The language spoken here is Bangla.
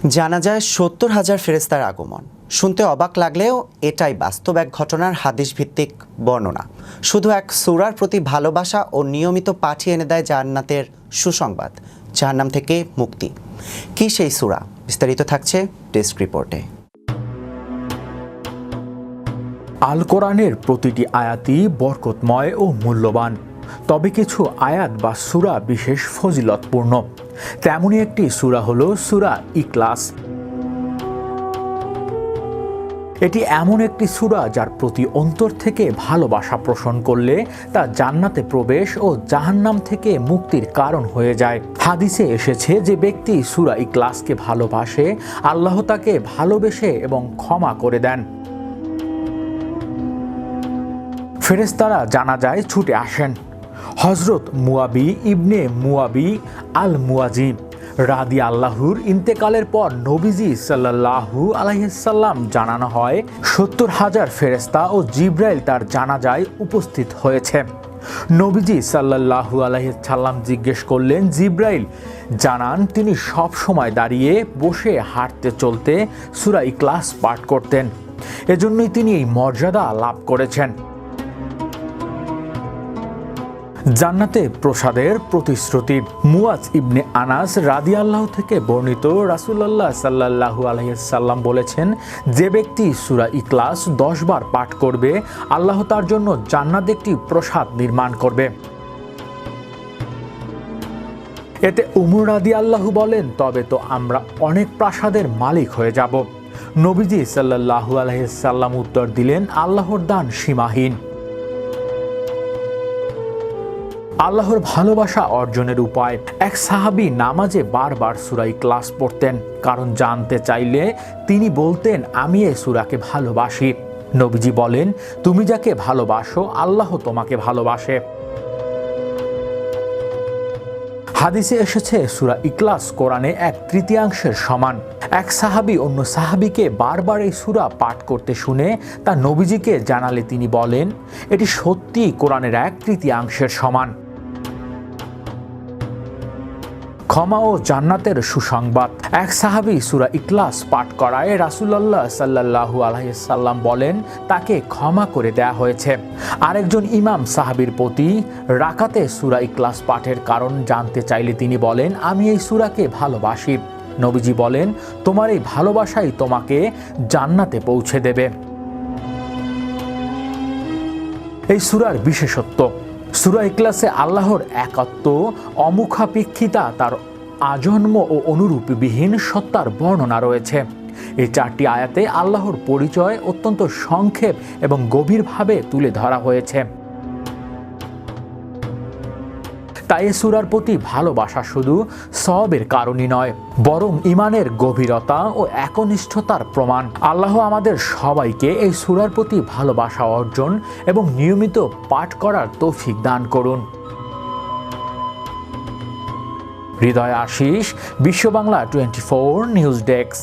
জানা যায় ৭০,০০০ ফেরেশতার আগমন। শুনতে অবাক লাগলেও এটাই বাস্তব এক ঘটনার হাদিস ভিত্তিক বর্ণনা। শুধু এক সূরার প্রতি ভালোবাসা ও নিয়মিত পাঠই এনে দেয় জান্নাতের সুসংবাদ, জাহান্নাম থেকে মুক্তি। কি সেই সূরা? বিস্তারিত থাকছে ডেস্ক রিপোর্টে। আল কোরআনের প্রতিটি আয়াতই বরকতময় ও মূল্যবান, তবে কিছু আয়াত বা সূরা বিশেষ ফজিলতপূর্ণ। তেমনই একটি সূরা হলো সূরা ইখলাস। এটি এমন একটি সূরা যার প্রতি অন্তর থেকে ভালোবাসা পোষণ করলে তা জান্নাতে প্রবেশ ও জাহান্নাম থেকে মুক্তির কারণ হয়ে যায়। হাদিসে এসেছে যে ব্যক্তি সূরা ইখলাসকে ভালোবাসে, আল্লাহ তাকে ভালোবেসে এবং ক্ষমা করে দেন। ফেরেশতারা জানাজায় ছুটে আসেন। হযরত মুয়াবি ইবনে মুয়াবি আল মুয়াজিব রাদিয়াল্লাহুর ইন্তেকালের পর নবীজি সাল্লাল্লাহু আলাইহি সাল্লাম জানানো হয় ৭০,০০০ ফেরেশতা ও জিবরাইল তার জানাজায় উপস্থিত হয়েছে। নবীজি সাল্লাল্লাহু আলাইহি সাল্লাম জিজ্ঞেস করলেন, জিবরাইল জানান তিনি সব সময় দাঁড়িয়ে, বসে, হাঁটতে, চলতে সূরা ইখলাস পাঠ করতেন। এজন্যই তিনি এই মর্যাদা লাভ করেছেন। জান্নাতে প্রসাদের প্রতিশ্রুতি। মুয়াজ ইবনে আনাস রাদিয়াল্লাহু থেকে বর্ণিত, রাসূলুল্লাহ সাল্লাল্লাহু আলাইহি সাল্লাম বলেছেন, যে ব্যক্তি সূরা ইখলাস ১০ বার পাঠ করবে, আল্লাহ তার জন্য জান্নাতে একটি প্রাসাদ নির্মাণ করবে। এতে উমর রাদিয়াল্লাহু বলেন, তবে তো আমরা অনেক প্রাসাদের মালিক হয়ে যাব। নবীজি সাল্লাল্লাহু আলাইহি সাল্লাম উত্তর দিলেন, আল্লাহর দান সীমাহীন। আল্লাহর ভালোবাসা অর্জনের উপায়। এক সাহাবী নামাজে বারবার সূরা ইখলাস পড়তেন, কারণ জানতে চাইলে তিনি বলতেন, আমি এই সূরাকে ভালোবাসি। নবীজি বলেন, তুমি যাকে ভালোবাসো আল্লাহ তোমাকে ভালোবাসে। হাদিসে এসেছে সূরা ইখলাস কোরআনে 1/3 সমান। এক সাহাবী অন্য সাহাবীকে বারবার এই সূরা পাঠ করতে শুনে তা নবীজিকে জানালে তিনি বলেন, এটি সত্যি কোরআনের 1/3 সমান। ক্ষমা ও জান্নাতের সুসংবাদ। এক সাহাবী সূরা ইখলাস পাঠ করায় রাসূলুল্লাহ সাল্লাল্লাহু আলাইহি সাল্লাম বলেন, তাকে ক্ষমা করে দেয়া হয়েছে। আরেকজন ইমাম সাহাবীর প্রতি রাকাতে সূরা ইখলাস পাঠের কারণ জানতে চাইলে তিনি বলেন, আমি এই সূরাকে ভালোবাসি। নবীজি বলেন, তোমার এই ভালোবাসাই তোমাকে জান্নাতে পৌঁছে দেবে। এই সূরার বিশেষত্ব। সূরা ইখলাসে আল্লাহর একত্ব, অমুখাপেক্ষিতা, তার আজন্ম ও অনুরূপবিহীন সত্তার বর্ণনা রয়েছে। এই 4টি আয়াতে আল্লাহর পরিচয় অত্যন্ত সংক্ষেপ এবং গভীরভাবে তুলে ধরা হয়েছে। তাই এই সূরার প্রতি ভালোবাসা শুধু সওয়াবের কারণই নয়, বরং ঈমানের গভীরতা ও একনিষ্ঠতার প্রমাণ। আল্লাহ আমাদের সবাইকে এই সূরার প্রতি ভালোবাসা অর্জন এবং নিয়মিত পাঠ করার তৌফিক দান করুন। হৃদয় আশিস, বিশ্ব বাংলা 24 নিউজ ডেস্ক।